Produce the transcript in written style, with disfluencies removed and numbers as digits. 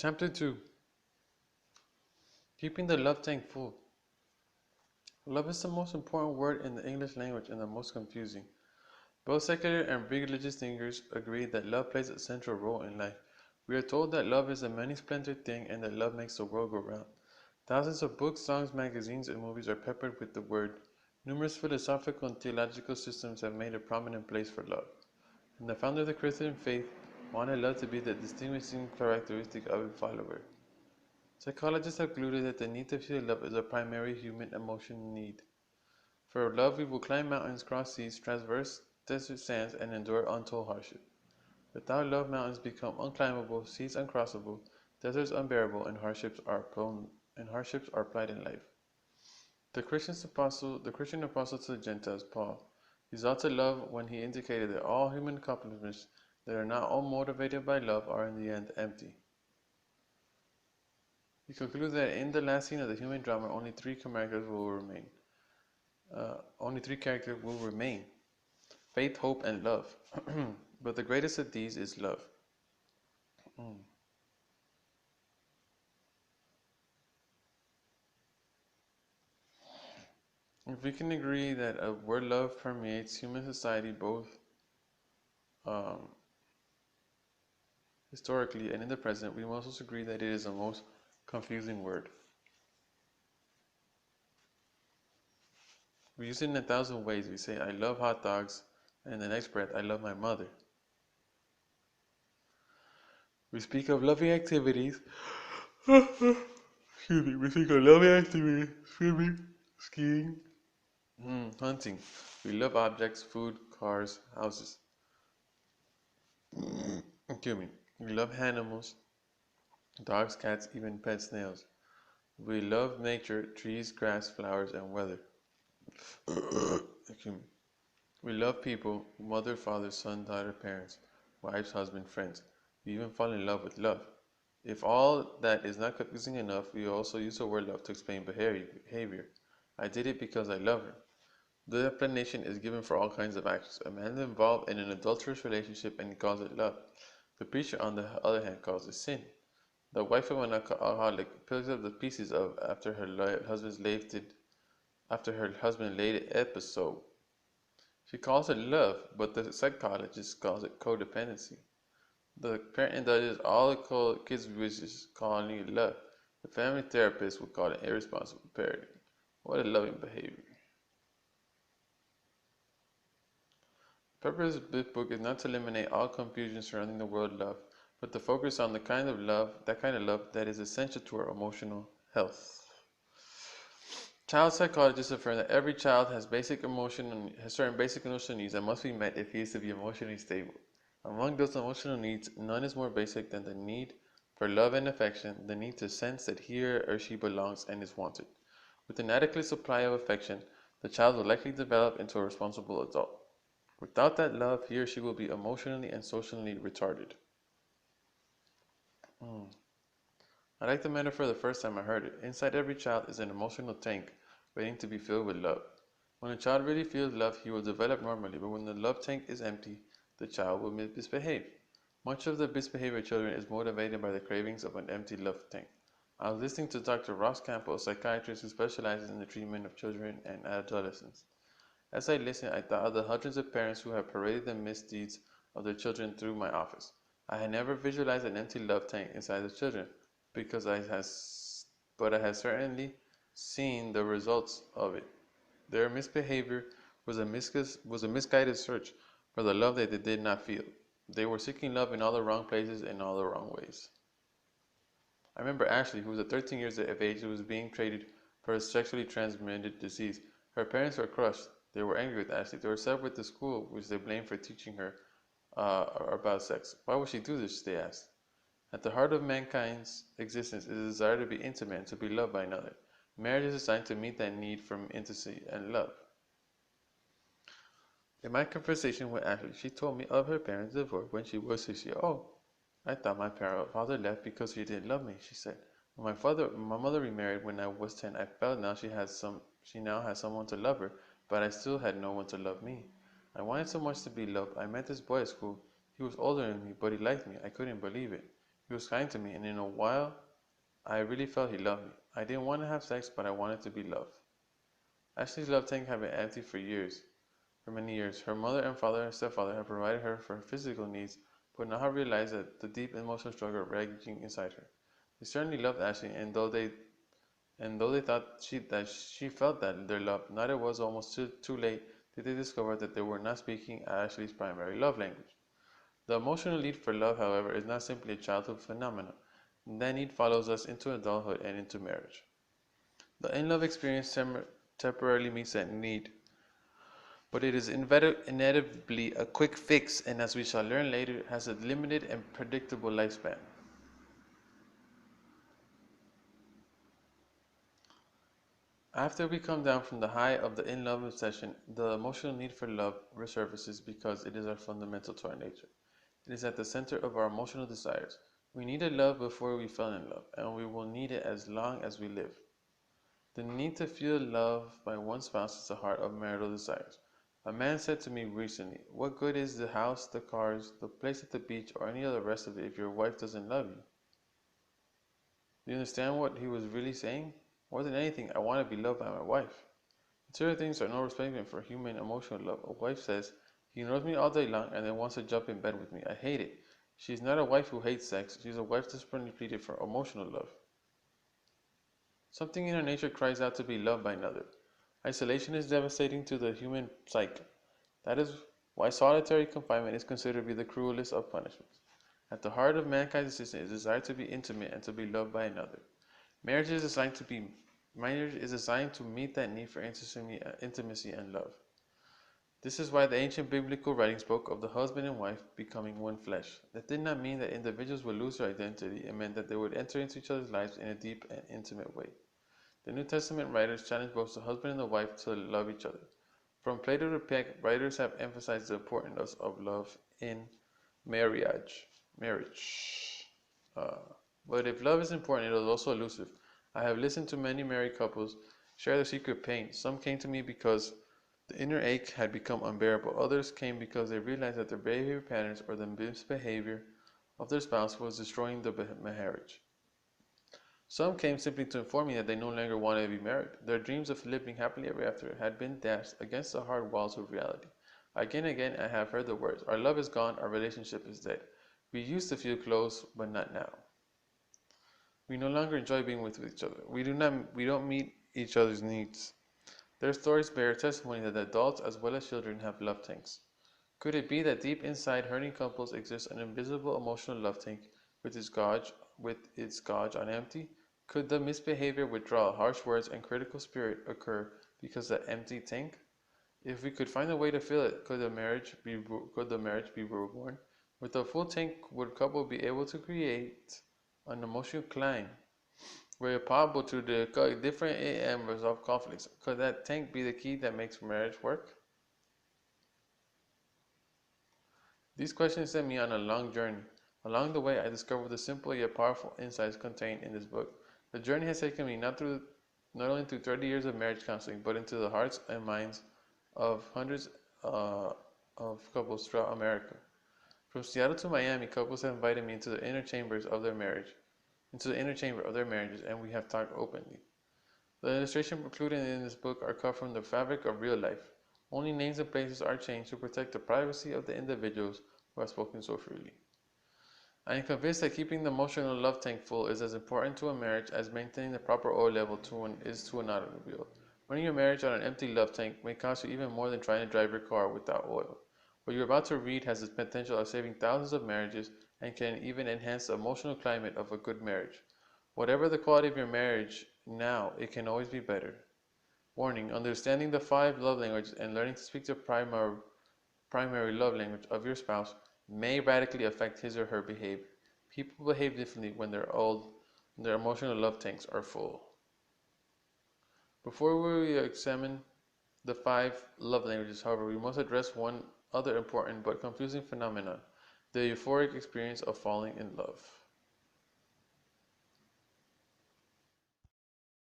Chapter 2. Keeping the love tank full. Love is the most important word in the English language and the most confusing. Both secular and religious thinkers agree that love plays a central role in life. We are told that love is a many-splendored thing and that love makes the world go round. Thousands of books, songs, magazines, and movies are peppered with the word. Numerous philosophical and theological systems have made a prominent place for love. And the founder of the Christian faith wanted love to be the distinguishing characteristic of a follower. Psychologists have concluded that the need to feel love is a primary human emotional need. For love, we will climb mountains, cross seas, traverse desert sands, and endure untold hardship. Without love, mountains become unclimbable, seas uncrossable, deserts unbearable, and harships are plight in life. The Christian apostle to the Gentiles, Paul, exalted love when he indicated that all human accomplishments that are not all motivated by love are in the end empty. He concludes that in the last scene of the human drama, only three characters will remain. Faith, hope, and love. But the greatest of these is love. If we can agree that a word love permeates human society both um, historically and in the present, we must also agree that it is the most confusing word. We use it in 1,000 ways. We say, I love hot dogs, and in the next breath, I love my mother. We speak of loving activities. Excuse me. We speak of loving activities. Swimming, skiing, hunting. We love objects, food, cars, houses. Excuse me. We love animals, dogs, cats, even pet snails. We love nature, trees, grass, flowers, and weather. Excuse me. We love people, mother, father, son, daughter, parents, wives, husband, friends. We even fall in love with love. If all that is not confusing enough, we also use the word love to explain behavior. I did it because I love her. The explanation is given for all kinds of actions. A man is involved in an adulterous relationship and he calls it love. The preacher, on the other hand, calls it sin. The wife of an alcoholic picks up the pieces of after her husband laid episode. She calls it love, but the psychologist calls it codependency. The parent indulges all the kids' wishes, calling it love. The family therapist would call it irresponsible parenting. What a loving behavior. The purpose of this book is not to eliminate all confusion surrounding the word love, but to focus on that kind of love that is essential to our emotional health. Child psychologists affirm that every child has certain basic emotional needs that must be met if he is to be emotionally stable. Among those emotional needs, none is more basic than the need for love and affection, the need to sense that he or she belongs and is wanted. With an adequate supply of affection, the child will likely develop into a responsible adult. Without that love, he or she will be emotionally and socially retarded. I liked the metaphor the first time I heard it. Inside every child is an emotional tank waiting to be filled with love. When a child really feels love, he will develop normally, but when the love tank is empty, the child will misbehave. Much of the misbehavior of children is motivated by the cravings of an empty love tank. I was listening to Dr. Ross Campbell, a psychiatrist who specializes in the treatment of children and adolescents. As I listened, I thought of the hundreds of parents who have paraded the misdeeds of their children through my office. I had never visualized an empty love tank inside the children, because but I had certainly seen the results of it. Their misbehavior was a misguided search for the love that they did not feel. They were seeking love in all the wrong places in all the wrong ways. I remember Ashley, who was at 13 years of age, who was being treated for a sexually transmitted disease. Her parents were crushed. They were angry with Ashley. They were upset with the school, which they blamed for teaching her about sex. Why would she do this? They asked. At the heart of mankind's existence is a desire to be intimate and to be loved by another. Marriage is designed to meet that need for intimacy and love. In my conversation with Ashley, she told me of her parents' divorce when she was 6 years old. I thought my father left because he didn't love me, she said. When my mother remarried when I was 10, I felt she now has someone to love her, but I still had no one to love me. I wanted so much to be loved. I met this boy at school. He was older than me, but he liked me. I couldn't believe it. He was kind to me, and in a while, I really felt he loved me. I didn't want to have sex, but I wanted to be loved. Ashley's love tank had been empty for many years. Her mother and father and stepfather had provided her for her physical needs, but now had realized that the deep emotional struggle raging inside her. They certainly loved Ashley, and though they thought that she felt that their love, now it was almost too late did they discover that they were not speaking Ashley's primary love language. The emotional need for love, however, is not simply a childhood phenomenon. That need follows us into adulthood and into marriage. The in-love experience temporarily meets that need, but it is inevitably a quick fix, and as we shall learn later, has a limited and predictable lifespan. After we come down from the high of the in-love obsession, the emotional need for love resurfaces because it is our fundamental to our nature. It is at the center of our emotional desires. We needed love before we fell in love, and we will need it as long as we live. The need to feel loved by one spouse is the heart of marital desires. A man said to me recently, "What good is the house, the cars, the place at the beach, or any of the rest of it if your wife doesn't love you?" Do you understand what he was really saying? More than anything, I want to be loved by my wife. Material things are no replacement for human emotional love. A wife says, "He ignores me all day long and then wants to jump in bed with me. I hate it." She is not a wife who hates sex. She is a wife desperately pleaded for emotional love. Something in our nature cries out to be loved by another. Isolation is devastating to the human psyche. That is why solitary confinement is considered to be the cruelest of punishments. At the heart of mankind's existence is the desire to be intimate and to be loved by another. Marriage is designed to meet that need for intimacy and love. This is why the ancient biblical writings spoke of the husband and wife becoming one flesh. That did not mean that individuals would lose their identity. It meant that they would enter into each other's lives in a deep and intimate way. The New Testament writers challenge both the husband and the wife to love each other. From Plato to Peck, writers have emphasized the importance of love in marriage. Marriage. Uh, but if love is important, it is also elusive. I have listened to many married couples share their secret pain. Some came to me because the inner ache had become unbearable. Others came because they realized that their behavior patterns or the misbehavior of their spouse was destroying the marriage. Some came simply to inform me that they no longer wanted to be married. Their dreams of living happily ever after had been dashed against the hard walls of reality. Again and again I have heard the words, "Our love is gone, our relationship is dead. We used to feel close, but not now. We no longer enjoy being with each other. We don't meet each other's needs." Their stories bear testimony that adults as well as children have love tanks. Could it be that deep inside hurting couples exists an invisible emotional love tank with its gauge on empty? Could the misbehavior, withdrawal, harsh words, and critical spirit occur because of the empty tank? If we could find a way to fill it, could the marriage be reborn? With a full tank, would couple be able to create an emotional climb where possible to the different and resolve conflicts? Could that tank be the key that makes marriage work? These questions sent me on a long journey. Along the way, I discovered the simple yet powerful insights contained in this book. The journey has taken me not only through 30 years of marriage counseling, but into the hearts and minds of hundreds of couples throughout America. From Seattle to Miami, couples have invited me into the inner chambers of their marriages, and we have talked openly. The illustrations included in this book are cut from the fabric of real life. Only names and places are changed to protect the privacy of the individuals who have spoken so freely. I am convinced that keeping the emotional love tank full is as important to a marriage as maintaining the proper oil level is to an automobile. Running your marriage on an empty love tank may cost you even more than trying to drive your car without oil. What you're about to read has the potential of saving thousands of marriages and can even enhance the emotional climate of a good marriage. Whatever the quality of your marriage now, it can always be better. Warning: understanding the 5 love languages and learning to speak the primary love language of your spouse may radically affect his or her behavior. People behave differently when their emotional love tanks are full. Before we examine the 5 love languages, however, we must address one other important but confusing phenomenon: the euphoric experience of falling in love.